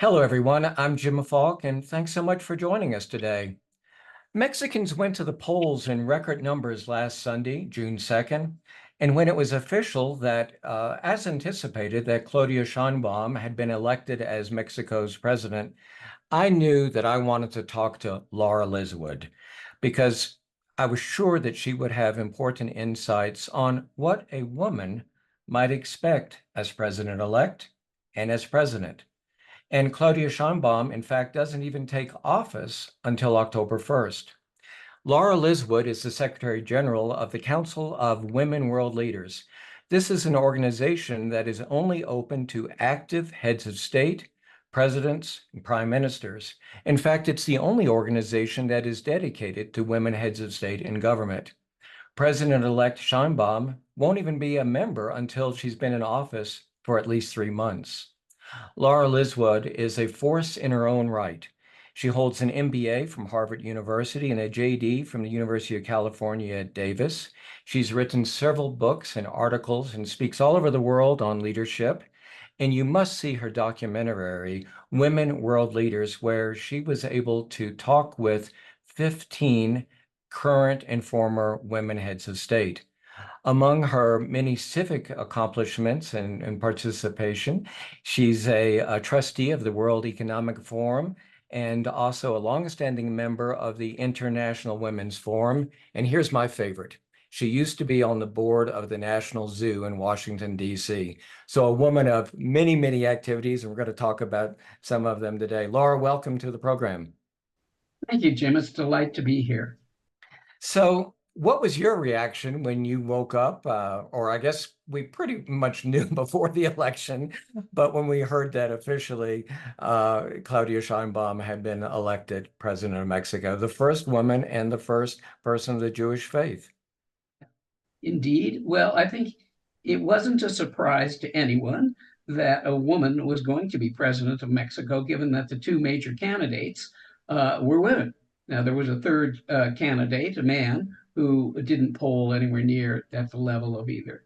Hello, everyone. I'm Jim Falk, and thanks so much for joining us today. Mexicans went to the polls in record numbers last Sunday, June 2nd, and when it was official that, as anticipated, that Claudia Sheinbaum had been elected as Mexico's president, I knew that I wanted to talk to Laura Liswood because I was sure that she would have important insights on what a woman might expect as president-elect and as president. And Claudia Sheinbaum, in fact, doesn't even take office until October 1st. Laura Liswood is the Secretary General of the Council of Women World Leaders. This is an organization that is only open to active heads of state, presidents, and prime ministers. In fact, it's the only organization that is dedicated to women heads of state and government. President-elect Sheinbaum won't even be a member until she's been in office for at least 3 months. Laura Liswood is a force in her own right. She holds an MBA from Harvard University and a JD from the University of California at Davis. She's written several books and articles and speaks all over the world on leadership. And you must see her documentary, Women World Leaders, where she was able to talk with 15 current and former women heads of state. Among her many civic accomplishments and participation, she's a trustee of the World Economic Forum and also a longstanding member of the International Women's Forum. And here's my favorite. She used to be on the board of the National Zoo in Washington, D.C. So a woman of many, many activities, and we're going to talk about some of them today. Laura, welcome to the program. Thank you, Jim. It's a delight to be here. So, what was your reaction when you woke up? Or I guess we pretty much knew before the election, but when we heard that officially Claudia Sheinbaum had been elected president of Mexico, the first woman and the first person of the Jewish faith. Indeed. Well, I think it wasn't a surprise to anyone that a woman was going to be president of Mexico, given that the two major candidates were women. Now, there was a third candidate, a man, who didn't poll anywhere near at the level of either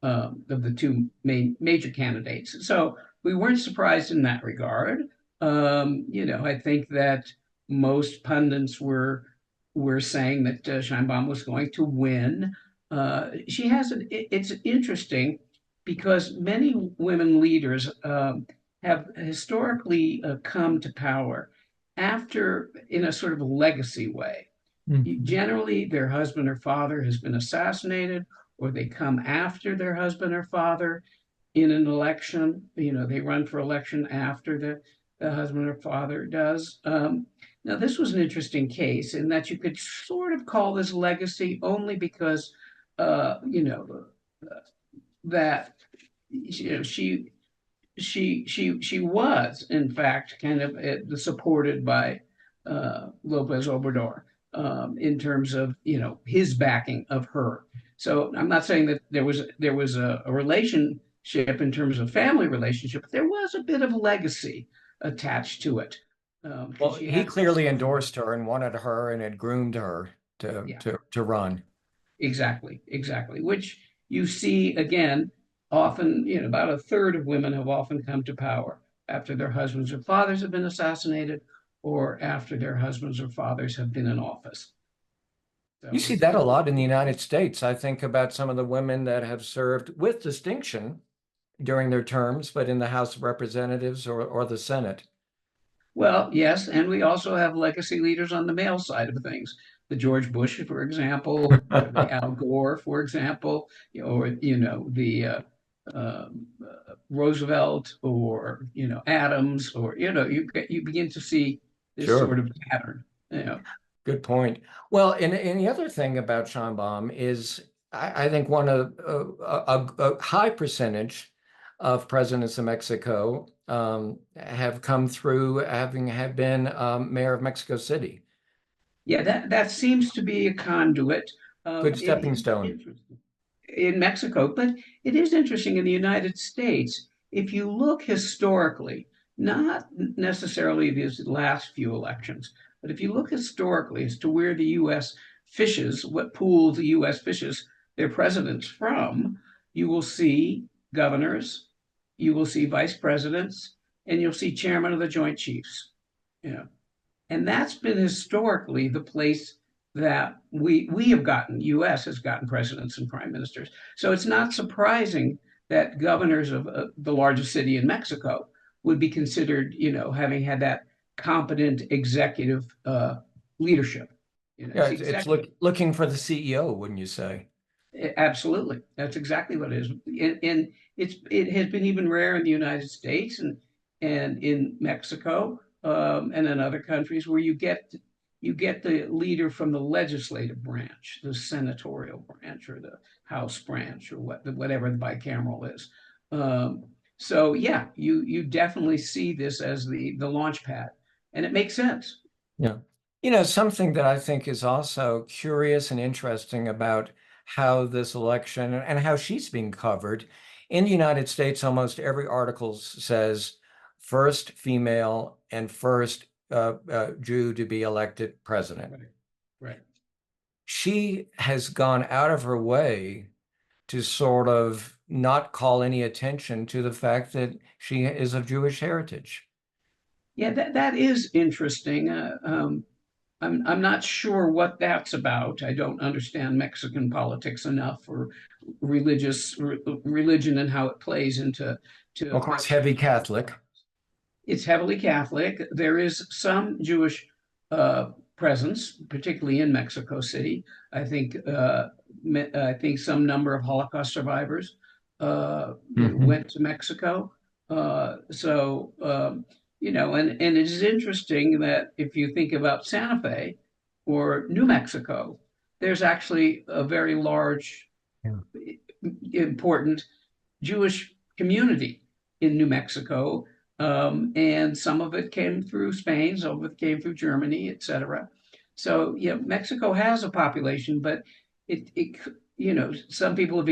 of the two major candidates. So we weren't surprised in that regard. I think that most pundits were saying that Sheinbaum was going to win. She has it's interesting because many women leaders have historically come to power after in a sort of legacy way. Mhm. Generally, their husband or father has been assassinated, or they come after their husband or father in an election. They run for election after the husband or father does. Now, this was an interesting case in that you could sort of call this legacy only because, that she was in fact kind of supported by Lopez Obrador in terms of his backing of her. So I'm not saying that there was a relationship in terms of family relationship, but there was a bit of legacy attached to it Well, because she he had some clearly support. endorsed her and wanted her and had groomed her to Yeah, to to run. exactly. Which you see again often. About a third of women have often come to power after their husbands or fathers have been assassinated, or after their husbands or fathers have been in office. You So see it's that a lot in the United States. I think about some of the women that have served with distinction during their terms, but in the House of Representatives or the Senate. Well, yes, and we also have legacy leaders on the male side of things. The George Bush, for example, or the Al Gore, for example, or the Roosevelt, or Adams, or you begin to see this Sure. sort of pattern. You know, Good point. Well, and the other thing about Scheinbaum is I think one of a high percentage of presidents of Mexico have come through having have been mayor of Mexico City. yeah, that seems to be a conduit. Good It stepping is stone. interesting in Mexico, but it is interesting in the United States. If you look historically, not necessarily these last few elections, but if you look historically as to where the U.S. fishes, what pool the U.S. fishes their presidents from, you will see governors, you will see vice presidents, and you'll see chairman of the Joint Chiefs. You know, and that's been historically the place that we have gotten. U.S. has gotten presidents and prime ministers. So it's not surprising that governors of the largest city in Mexico would be considered, having had that competent executive leadership. Yeah, It's it's executive. looking for the CEO, wouldn't you say? Absolutely, that's exactly what it is, and it has been even rare in the United States and in Mexico, and in other countries where you get the leader from the legislative branch, the senatorial branch, or the House branch, or whatever the bicameral is. So yeah, you definitely see this as the launch pad, and it makes sense. Yeah. Something that I think is also curious and interesting about how this election and how she's being covered in the United States, almost every article says first female and first Jew to be elected president. Right, right. She has gone out of her way to sort of not call any attention to the fact that she is of Jewish heritage. Yeah, that is interesting. I'm not sure what that's about. I don't understand Mexican politics enough, or religion and how it plays into Of to course, heavy Mexican public Catholic. life. It's heavily Catholic. There is some Jewish presence, particularly in Mexico City. I think some number of Holocaust survivors Hmm. went to Mexico. And it is interesting that if you think about Santa Fe or New Mexico, there's actually a very large, Yeah. important Jewish community in New Mexico, and some of it came through Spain, some of it came through Germany, etc. So yeah, Mexico has a population, but it some people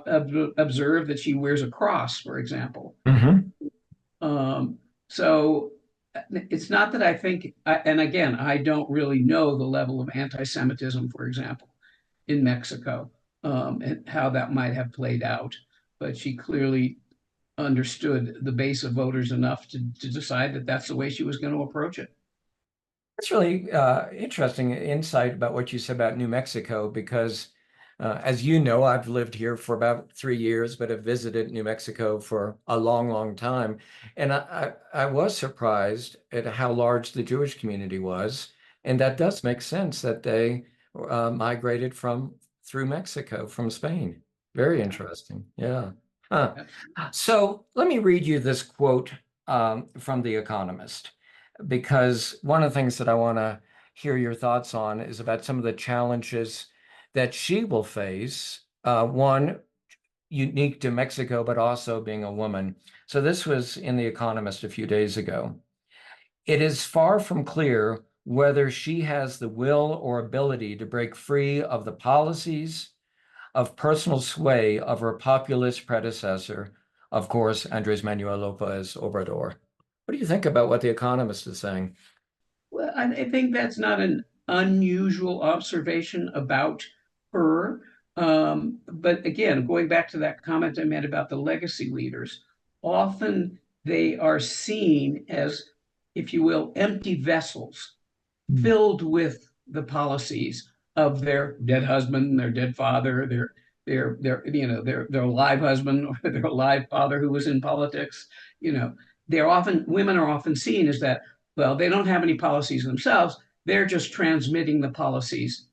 have observed that she wears a cross, for example. Hmm. So it's not that I think, and again, I don't really know the level of anti-Semitism, for example, in Mexico, and how that might have played out. But she clearly understood the base of voters enough to decide that that's the way she was going to approach it. That's really interesting insight about what you said about New Mexico, because as you know, I've lived here for about 3 years, but have visited New Mexico for a long, long time. And I was surprised at how large the Jewish community was. And that does make sense that they migrated from through Mexico from Spain. Very Yeah, interesting. Yeah. Huh. absolutely. So let me read you this quote from The Economist, because one of the things that I want to hear your thoughts on is about some of the challenges that she will face. One, unique to Mexico, but also being a woman. So this was in The Economist a few days ago. It is far from clear whether she has the will or ability to break free of the policies of personal sway of her populist predecessor, of course, Andres Manuel Lopez Obrador. What do you think about what The Economist is saying? Well, I think that's not an unusual observation about her. But again, going back to that comment I made about the legacy leaders, often they are seen as, if you will, empty vessels Mm. filled with the policies of their dead husband, their dead father, their live husband, or their live father who was in politics. You know, women are often seen as that. Well, they don't have any policies themselves. They're just transmitting the policies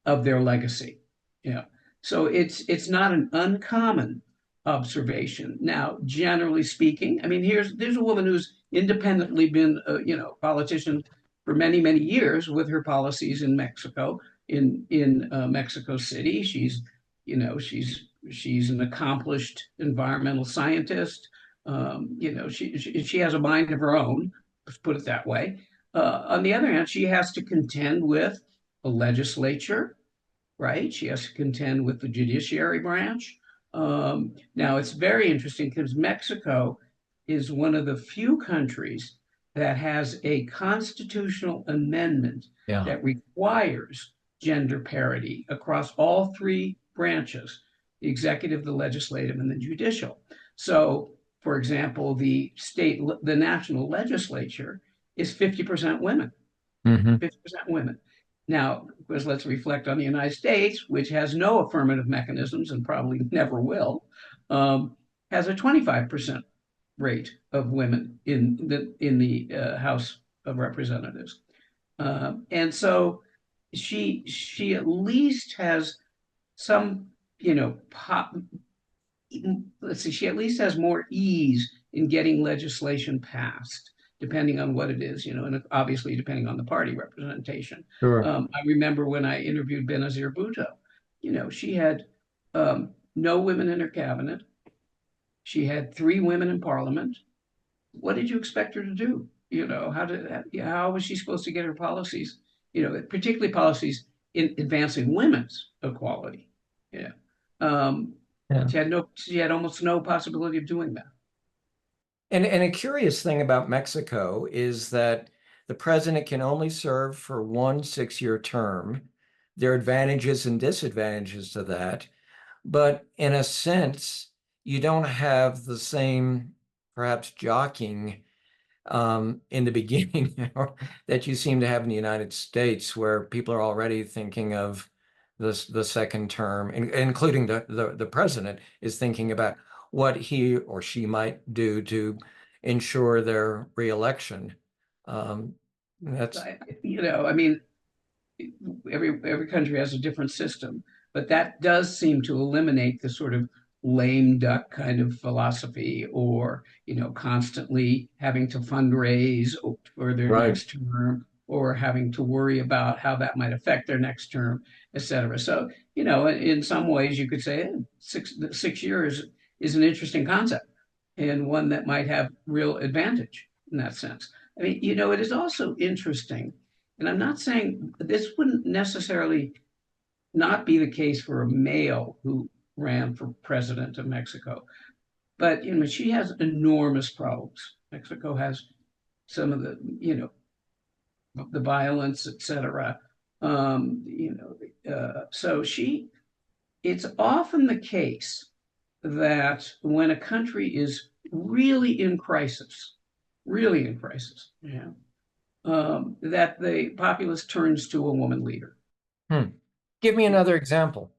of their legacy. Yeah. So it's not an uncommon observation. Now, generally speaking, I mean, there's a woman who's independently been politician for many, many years with her policies in Mexico, in Mexico City. She's an accomplished environmental scientist. She has a mind of her own. Let's put it that way. On the other hand, she has to contend with the legislature, right? She has to contend with the judiciary branch. Now, it's very interesting because Mexico is one of the few countries that has a constitutional amendment Yeah. that requires gender parity across all three branches, the executive, the legislative, and the judicial. So for example, the national legislature is 50% women, Hmm. 50% women. Now, because let's reflect on the United States, which has no affirmative mechanisms and probably never will, has a 25% rate of women in the House of Representatives. And so she at least has some, let's see, she at least has more ease in getting legislation passed, depending on what it is, and obviously depending on the party representation. Sure. I remember when I interviewed Benazir Bhutto, she had no women in her cabinet. She had 3 women in parliament. What did you expect her to do? How was she supposed to get her policies? Particularly policies in advancing women's equality. Yeah, um, Yeah. she had almost no possibility of doing that. And a curious thing about Mexico is that the president can only serve for one 6-year term. There are advantages and disadvantages to that. But in a sense, you don't have the same, perhaps, jockeying in the beginning that you seem to have in the United States, where people are already thinking of the second term, including the president is thinking about what he or she might do to ensure their reelection. Um, that's I mean, every country has a different system, but that does seem to eliminate the sort of lame duck kind of philosophy, or constantly having to fundraise for their right. next term, or having to worry about how that might affect their next term, et cetera. So in some ways you could say, six years is an interesting concept, and one that might have real advantage in that sense. I mean, it is also interesting, and I'm not saying this wouldn't necessarily not be the case for a male who ran for president of Mexico, but she has enormous problems. Mexico has some of the violence, etc. So it's often the case that when a country is really in crisis, that the populace turns to a woman leader. Hmm. Give me another example.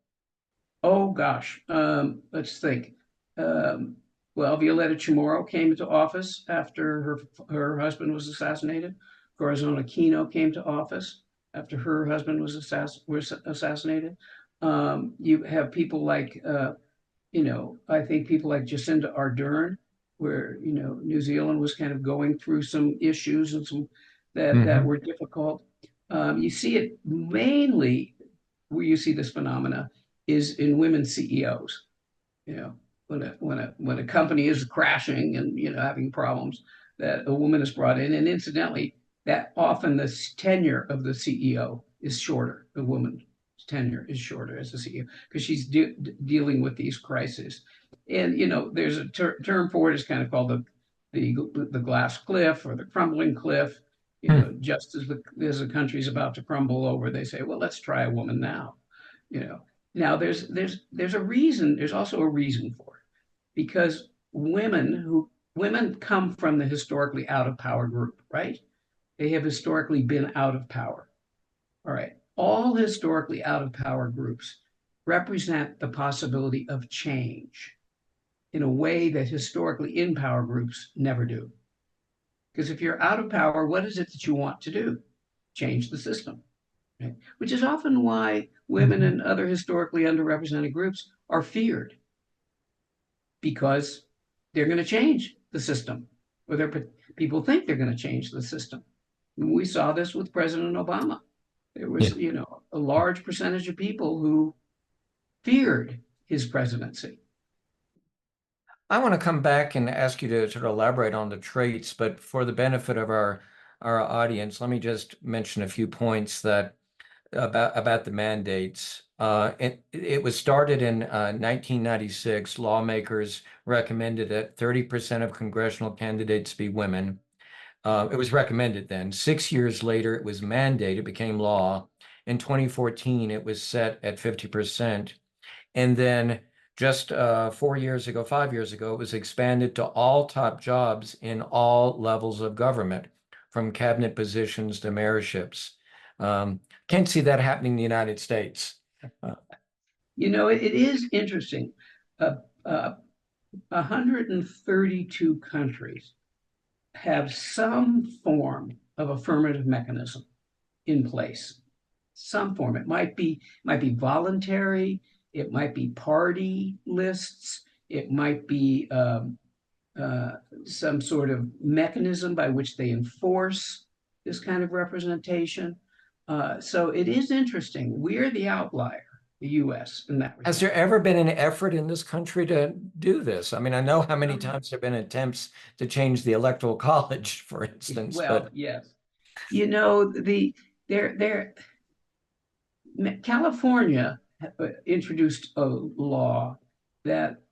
Oh gosh, let's think. Um, well, Violeta Chamorro came into office after her husband was assassinated. Corazon Aquino came to office after her husband was assassinated. You have people like I think people like Jacinda Ardern, where New Zealand was kind of going through some issues and some that Hmm. were difficult. You see it mainly where you see this phenomena is in women CEOs. You know, when a company is crashing and having problems, that a woman is brought in, and incidentally, that often the tenure of the CEO is shorter. The woman's tenure is shorter as the CEO because she's dealing with these crises. And there's a term for it. It's kind of called the glass cliff or the crumbling cliff. Hmm. Just as the country's about to crumble over, they say, well, let's try a woman now. You know, now there's a reason. There's also a reason for it, because women come from the historically out of power group, right? They have historically been out of power. All right. All historically out of power groups represent the possibility of change in a way that historically in power groups never do. Because if you're out of power, what is it that you want to do? Change the system, right? Which is often why women Hmm. and other historically underrepresented groups are feared, because they're going to change the system, or people think they're going to change the system. And we saw this with President Obama. There was, Yeah. a large percentage of people who feared his presidency. I want to come back and ask you to sort of elaborate on the traits, but for the benefit of our audience, let me just mention a few points that about the mandates. It was started in 1996. Lawmakers recommended that 30% of congressional candidates be women. It was recommended then. 6 years later, it was mandated, became law. In 2014, it was set at 50%. And then just 4 years ago, 5 years ago, it was expanded to all top jobs in all levels of government, from cabinet positions to mayorships. Can't see that happening in the United States. Uh, It is interesting. Uh, uh, 132 countries have some form of affirmative mechanism in place. Some form. It might be voluntary. It might be party lists. It might be uh, some sort of mechanism by which they enforce this kind of representation. So it is interesting. We're the outlier, the U.S. in that Has there respect. ever been an effort in this country to do this? I mean, I know how many Um, times there have been attempts to change the Electoral College, for instance, well, but yes. There, California introduced a law that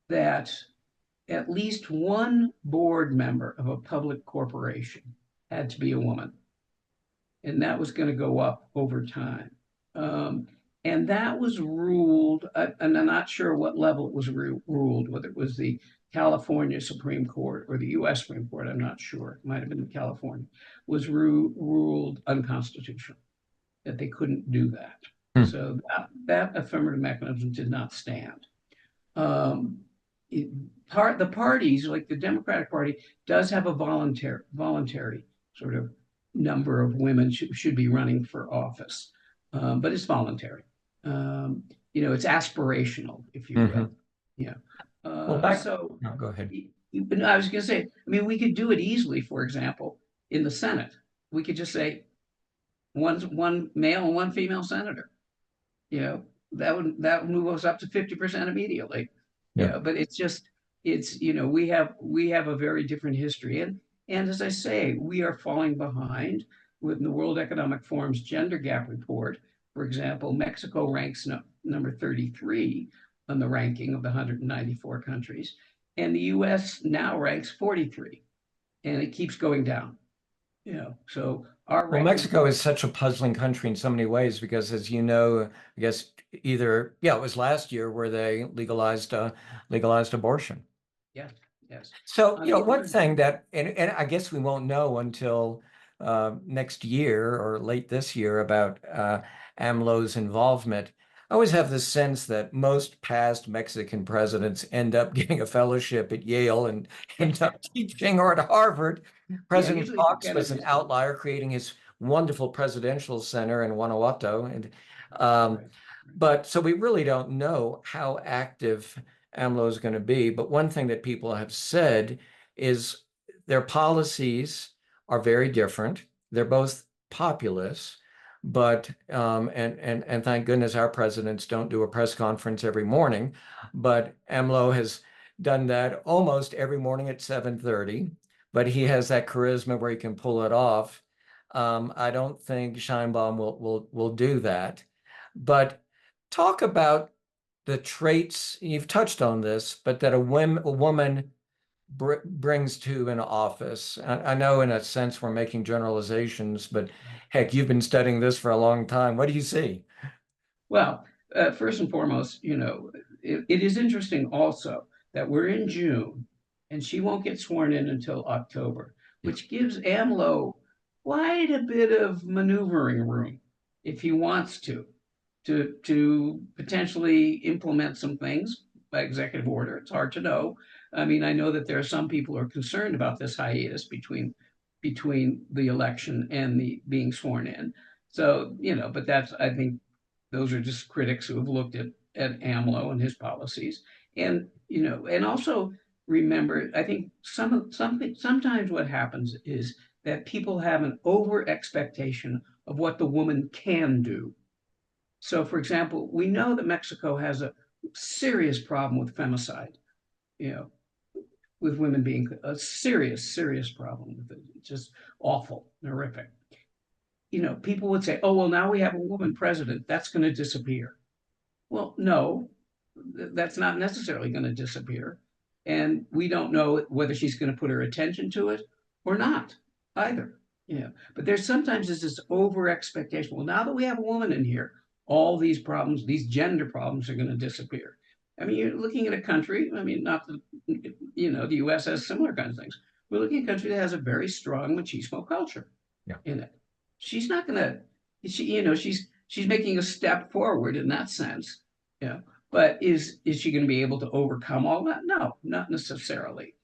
that at least one board member of a public corporation had to be a woman, and that was going to go up over time. Um, and that was ruled, and I'm not sure what level it was ruled, whether it was the California Supreme Court or the U.S. Supreme Court, I'm not sure. It might have been California, was ruled unconstitutional, that they couldn't do that. hmm, So that affirmative mechanism did not stand. Um, it, the parties, like the Democratic Party, does have a voluntary sort of number of women should be running for office, but it's voluntary. Um, it's aspirational, if you will. mhm. Yeah. Well, back, So, no, go ahead. I was going to say, I mean, we could do it easily. For example, in the Senate, we could just say one male and one female senator. you know, that would move us up to 50% immediately. Yeah. But we have a very different history. And as I say, we are falling behind with the World Economic Forum's gender gap report. For example, Mexico ranks number 33 on the ranking of the 194 countries, and the US now ranks 43, and it keeps going down. So our Well, ranking. Mexico is such a puzzling country in so many ways because, as you know, I guess it was last year where they legalized abortion. Yes, yes. So, On the one other thing hand, that, and I guess we won't know until next year or late this year about AMLO's involvement. I always have this sense that most past Mexican presidents end up getting a fellowship at Yale and end up teaching, or at Harvard. yeah, President usually the Fox was an Kennedys do. outlier, creating his wonderful presidential center in Guanajuato. And um, Right. but so we really don't know how active AMLO is going to be. But one thing that people have said is their policies are very different. They're both populist, but and thank goodness our presidents don't do a press conference every morning. But AMLO has done that almost every morning at 7:30. But he has that charisma where he can pull it off. I don't think Scheinbaum will do that. But talk about the traits, you've touched on this, but that a woman brings to an office. I know in a sense we're making generalizations, but heck, you've been studying this for a long time. What do you see? Well, first and foremost, it is interesting also that we're in June and she won't get sworn in until October, Yeah. which gives AMLO quite a bit of maneuvering room if he wants to potentially implement some things by executive order. It's hard to know. I mean, I know that there are some people who are concerned about this hiatus between the election and the being sworn in. So, but that's, I think those are just critics who have looked at AMLO and his policies. And also remember, I think sometimes what happens is that people have an over expectation of what the woman can do. So, for example, we know that Mexico has a serious problem with femicide, you know, with women being a serious, serious problem with it. It's just awful, horrific. People would say, oh, well, now we have a woman president. That's going to disappear. Well, no, that's not necessarily going to disappear. And we don't know whether she's going to put her attention to it or not either. But there's sometimes this over expectation. Well, now that we have a woman in here, all these problems, these gender problems are going to disappear. I mean, you're looking at a country, I mean, not the, the US has similar kinds of things. We're looking at a country that has a very strong machismo culture Yeah. in it. She's not going to, she's making a step forward in that sense. Yeah. But is she going to be able to overcome all that? No, not necessarily.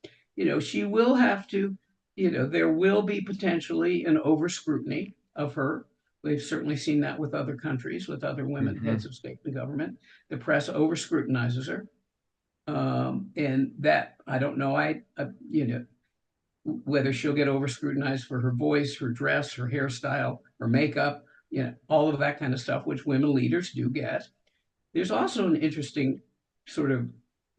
She will have to, there will be potentially an over scrutiny of her. We've certainly seen that with other countries, with other women heads Hmm. of state and government. The press over scrutinizes her. And that I don't know. Whether she'll get over scrutinized for her voice, her dress, her hairstyle, her makeup, all of that kind of stuff, which women leaders do get. There's also an interesting sort of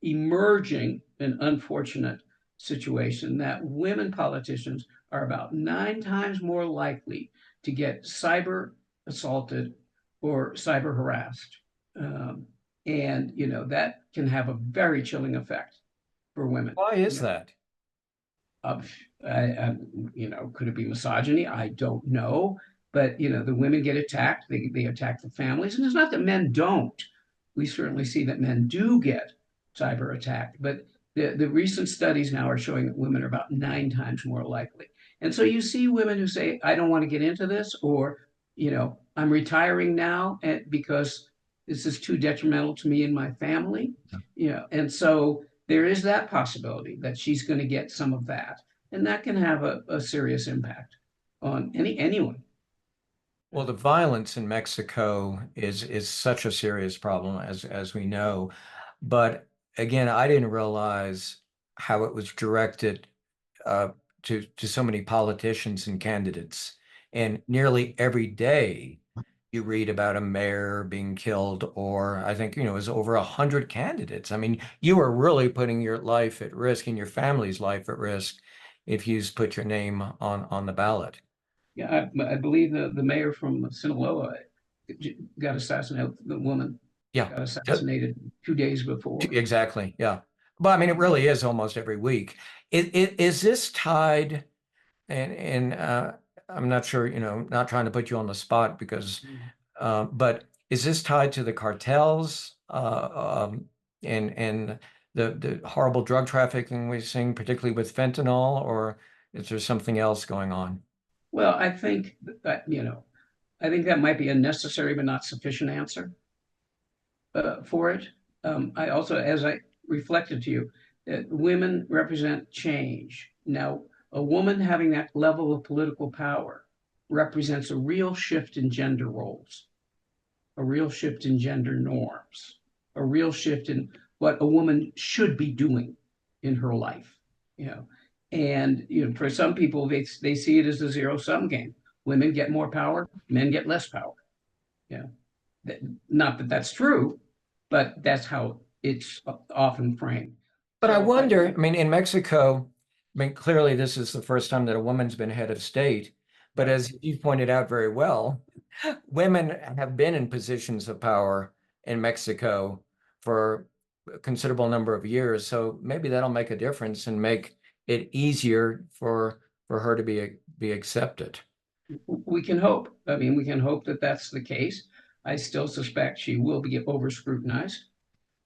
emerging and unfortunate situation that women politicians are about 9 times more likely to get cyber assaulted or cyber harassed. Um, and, that can have a very chilling effect for women. Why is You that? uh, could it be misogyny? I don't know. But the women get attacked. They attack the families, and it's not that men don't. We certainly see that men do get cyber attacked, but the recent studies now are showing that women are about 9 times more likely. And so you see women who say, "I don't want to get into this," or "I'm retiring now because this is too detrimental to me and my family." And so there is that possibility that she's going to get some of that, and that can have a serious impact on anyone. Well, the violence in Mexico is such a serious problem as we know. But again, I didn't realize how it was directed uh, to so many politicians and candidates. And nearly every day you read about a mayor being killed, or I think, it was over 100 candidates. I mean, you are really putting your life at risk and your family's life at risk if you put your name on the ballot. Yeah, I believe the mayor from Sinaloa got assassinated. The woman Yeah. got assassinated 2 days before. Exactly. Yeah. But I mean, it Yeah. really is almost every week. Is this tied? And I'm not sure, not trying to put you on the spot because, but is this tied to the cartels and the horrible drug trafficking we're seeing, particularly with fentanyl, or is there something else going on? Well, I think that might be a necessary but not sufficient answer for it. I also, as I reflected to you, that women represent change. Now, a woman having that level of political power represents a real shift in gender roles, a real shift in gender norms, a real shift in what a woman should be doing in her life. You know, and for some people, they see it as a zero sum game. Women get more power, men get less power. Yeah, not that that's true, but that's how it's often framed. But I So wonder, I mean, in Mexico, I mean, clearly this is the first time that a woman's been head of state. But right. as you pointed out very well, women have been in positions of power in Mexico for a considerable number of years. So maybe that'll make a difference and make it easier for her to be accepted. We can hope. I mean, we can hope that that's the case. I still suspect she will be over scrutinized.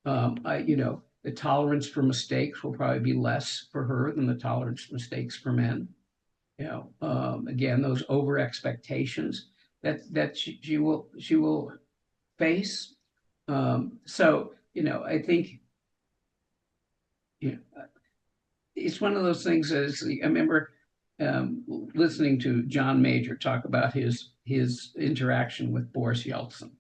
The tolerance for mistakes will probably be less for her than the tolerance for mistakes for men. Again, those over expectations that she will face. I think you know, it's one of those things. I remember listening to John Major talk about his interaction with Boris Yeltsin,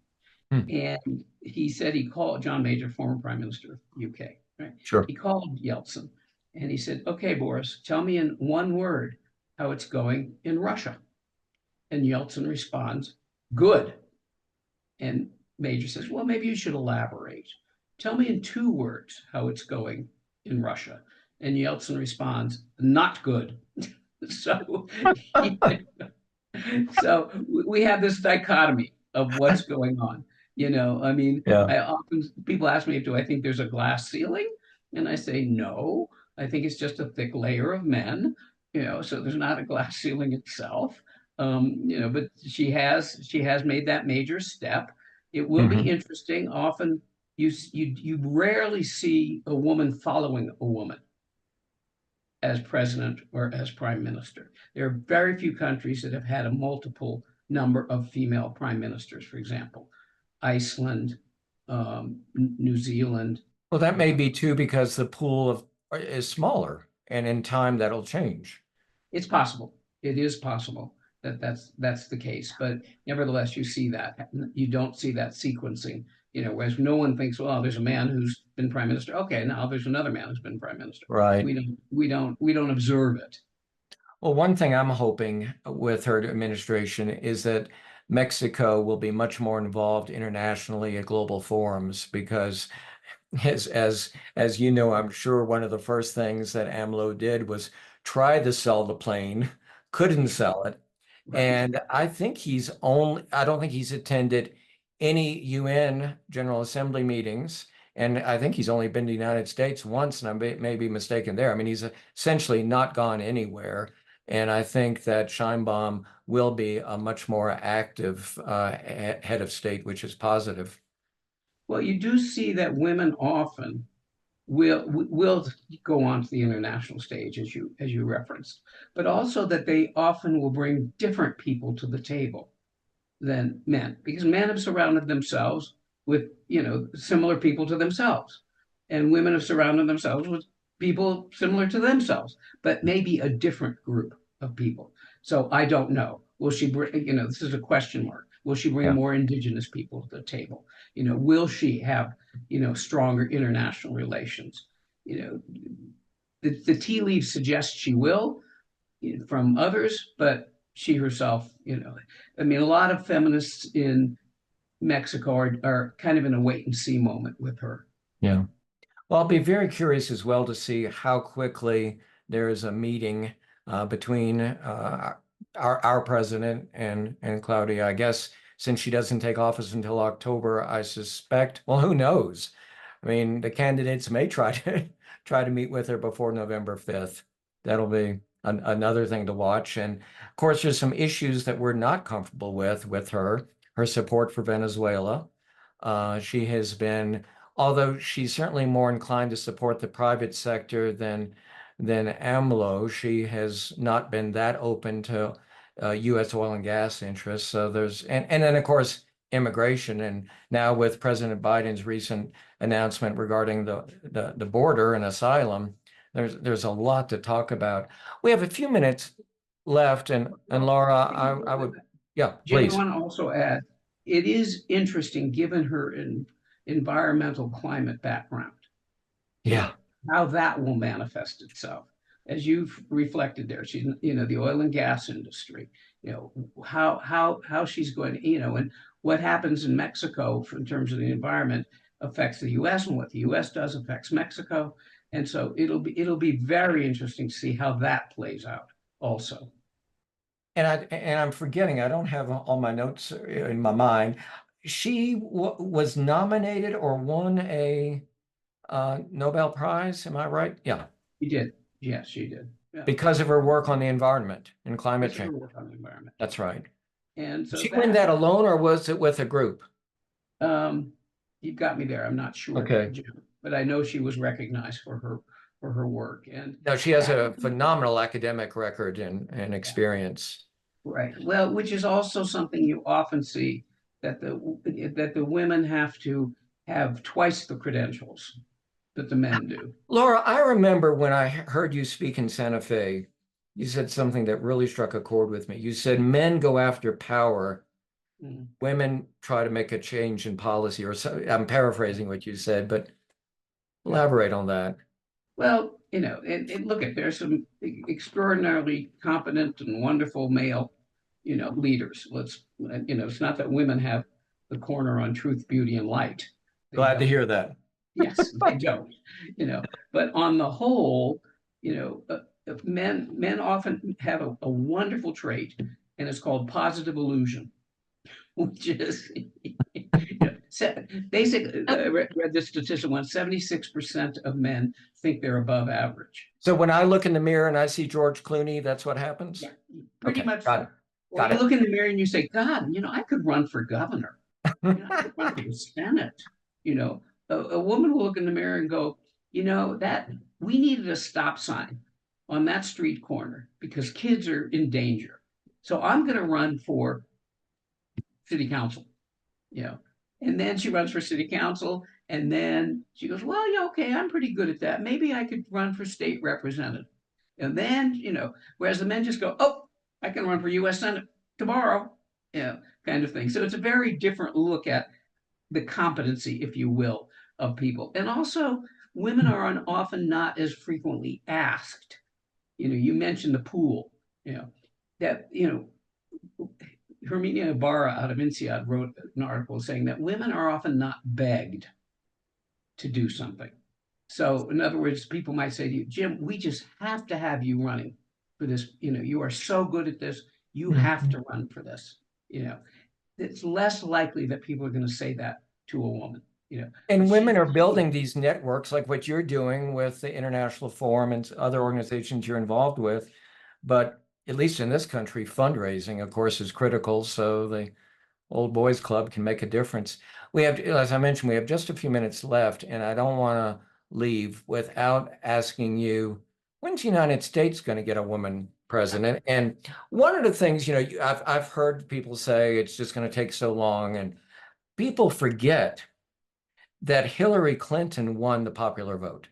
Hmm, and he said he called John Major, former Prime Minister of the UK, right? sure. He called Yeltsin, and he said, "Okay, Boris, tell me in one word how it's going in Russia." And Yeltsin responds, "Good." And Major says, "Well, maybe you should elaborate. Tell me in 2 words how it's going in Russia." And Yeltsin responds, "Not good." So, so we have this dichotomy of what's going on. I mean, Yeah. I often people ask me, do I think there's a glass ceiling? And I say no. I think it's just a thick layer of men. So there's not a glass ceiling itself. But she has made that major step. It will be Hmm. interesting. Often you rarely see a woman following a woman as president or as prime minister. There are very few countries that have had a multiple number of female prime ministers. For example, Iceland, New Zealand. Well, that may Uh, be too because the pool of is smaller, and in time that'll change. it's possible. It is possible that that's the case, but nevertheless, you see that you don't see that sequencing. Whereas no one thinks, well, there's a man who's been prime minister. Okay, now there's another man who's been prime minister. Right. We don't observe it. Well, one thing I'm hoping with her administration is that Mexico will be much more involved internationally at global forums because as you know, I'm sure one of the first things that AMLO did was try to sell the plane, couldn't sell it. Right. And I don't think he's attended any UN General Assembly meetings. And I think he's only been to the United States once, and may be mistaken there. I mean, he's essentially not gone anywhere. And I think that Sheinbaum will be a much more active head of state, which is positive. Well, you do see that women often will go on to the international stage, as you referenced, but also that they often will bring different people to the table than men, because men have surrounded themselves with similar people to themselves, and women have surrounded themselves with people similar to themselves, but maybe a different group of people. So I don't know. Will she bring? This is a question mark. Will she bring Yeah. more indigenous people to the table? Will she have stronger international relations? You know, the tea leaves suggest she will, from others, but she herself, I mean, a lot of feminists in Mexico are kind of in a wait and see moment with her. Yeah. Well, I'll be very curious as well to see how quickly there is a meeting between our president and Claudia. I guess since she doesn't take office until October, I suspect. Well, who knows? I mean, the candidates may try to try to meet with her before November 5th. That'll be another thing to watch. And of course, there's some issues that we're not comfortable with her support for Venezuela. She has been although she's certainly more inclined to support the private sector than AMLO, she has not been that open to U.S. oil and gas interests. So and then of course immigration, and now with President Biden's recent announcement regarding the border and asylum, there's a lot to talk about. We have a few minutes left, and Well, Laura, I would, yeah, Jim, I please, want to also add, it is interesting given her environmental climate background, you know, yeah. how that will manifest itself. As you've reflected there, she's, the oil and gas industry, how she's going to, and what happens in Mexico in terms of the environment affects the U.S., and what the U.S. does affects Mexico. And so it'll be very interesting to see how that plays out also. And I'm forgetting, I don't have all my notes in my mind. She w was nominated or won a Nobel Prize, am I right? Yeah, She did. Yes, she did. Yeah. because of her work on the environment and climate Because of change. her work on the environment. That's right. And Did so she win that that alone or was it with a group? um, you got me there. I'm not sure, Okay. Jim, but I know she was recognized for her work. And No, she has that a phenomenal academic record and yeah, experience. right. Well, which is also something you often see that the women have to have twice the credentials that the men do. Laura, I remember when I heard you speak in Santa Fe, you said something that really struck a chord with me. You said men go after power, Mm. women try to make a change in policy, or so, I'm paraphrasing what you said, but Yeah. elaborate on that. Well, and look at there's some extraordinarily competent and wonderful male, leaders. It's not that women have the corner on truth, beauty, and light. They Glad to don't. hear that. Yes, they don't. But on the whole, men often have a wonderful trait, and it's called positive illusion, which is, basically, I read this statistic once: 76% of men think they're above average. So when I look in the mirror and I see George Clooney, that's what happens? Yeah, pretty Okay, much got it. so. Or Got you it. look in the mirror and you say, God, I could run for governor. I could run for the Senate. You know, a woman will look in the mirror and go, that we needed a stop sign on that street corner because kids are in danger. So I'm going to run for city council, you know. And then she runs for city council, and then she goes, well, yeah, okay, I'm pretty good at that. Maybe I could run for state representative. And then, whereas the men just go, oh, I can run for U.S. Senate tomorrow, kind of thing. So it's a very different look at the competency, if you will, of people. And also, women are often not as frequently asked. You mentioned the pool, that, Herminia Ibarra out of INSEAD wrote an article saying that women are often not begged to do something. So, in other words, people might say to you, Jim, we just have to have you running for this. You are so good at this. You have Mhm. to run for this. It's less likely that people are going to say that to a woman. But And women she, are she building these networks like what you're doing with the International Forum and other organizations you're involved with. But at least in this country, fundraising, of course, is critical. So the Old Boys Club can make a difference. We have, as I mentioned, we have just a few minutes left, and I don't want to leave without asking you, when's the United States going to get a woman president? And one of the things, I've heard people say it's just going to take so long, and people forget that Hillary Clinton won the popular vote.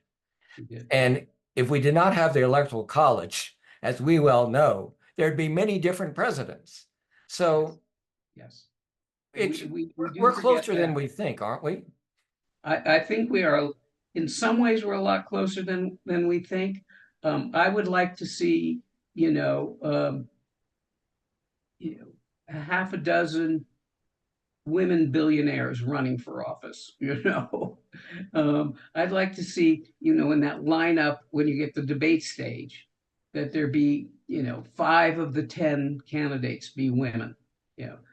did. And if we did not have the Electoral College, as we well know, there'd be many different presidents. Yes. So Yes. it's We do we're forget closer than that. we think, aren't we? I think we are, in some ways, we're a lot closer than we think. I would like to see, you know, um, a half a dozen women billionaires running for office. I'd like to see, in that lineup when you get the debate stage, that there be, five of the 10 candidates be women,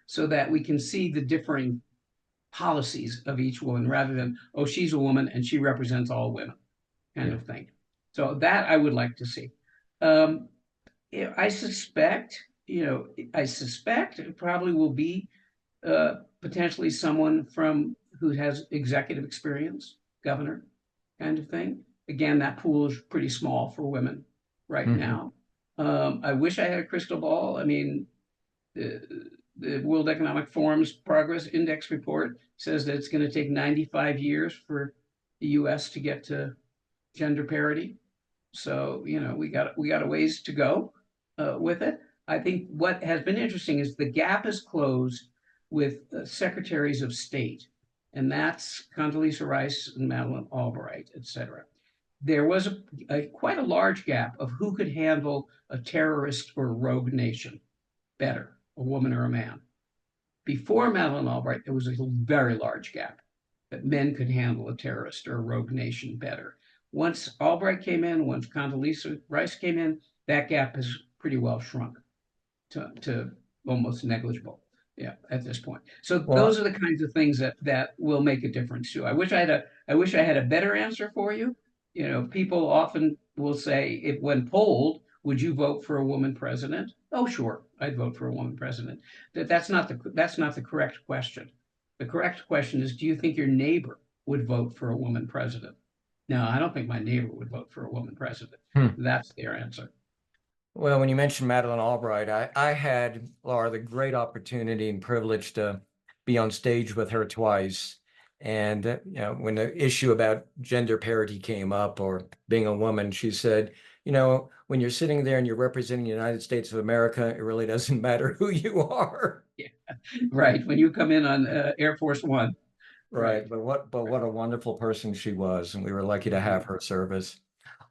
so that we can see the differing policies of each woman rather than, oh, she's a woman and she represents all women kind Yeah. of thing. So that I would like to see. Um, I suspect, I suspect it probably will be potentially someone from who has executive experience, governor kind of thing. Again, that pool is pretty small for women right Mhm. now. I wish I had a crystal ball. I mean, the World Economic Forum's Progress Index report says that it's going to take 95 years for the U.S. to get to gender parity. So we got a ways to go with it. I think what has been interesting is the gap is closed with secretaries of state, and that's Condoleezza Rice and Madeleine Albright, et cetera. There was quite a large gap of who could handle a terrorist or rogue nation better, a woman or a man. Before Madeleine Albright, there was a very large gap that men could handle a terrorist or a rogue nation better. Once Albright came in, once Condoleezza Rice came in, that gap has pretty well shrunk to almost negligible. Yeah, at this point. So those Well, are the kinds of things that will make a difference too. I wish I had a better answer for you. People often will say, if when polled, would you vote for a woman president? Oh, sure, I'd vote for a woman president. That's not the correct question. The correct question is, do you think your neighbor would vote for a woman president? No, I don't think my neighbor would vote for a woman president. hmm. That's their answer. Well, when you mentioned Madeleine Albright, I had, Laura, the great opportunity and privilege to be on stage with her twice. And, when the issue about gender parity came up or being a woman, she said, when you're sitting there and you're representing the United States of America, it really doesn't matter who you are. Yeah, right. When you come in on Air Force One, Right. right. But what a wonderful person she was. And we were lucky to have Indeed. her service.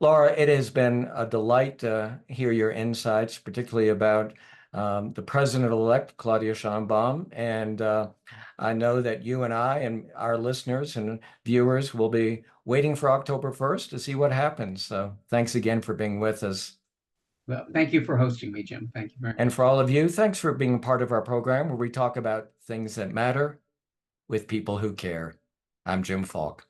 Laura, it has been a delight to hear your insights, particularly about the president-elect, Claudia Sheinbaum. And I know that you and I and our listeners and viewers will be waiting for October 1st to see what happens. So thanks again for being with us. Well, thank you for hosting me, Jim. Thank you very And for much. all of you, thanks for being part of our program where we talk about things that matter with people who care. I'm Jim Falk.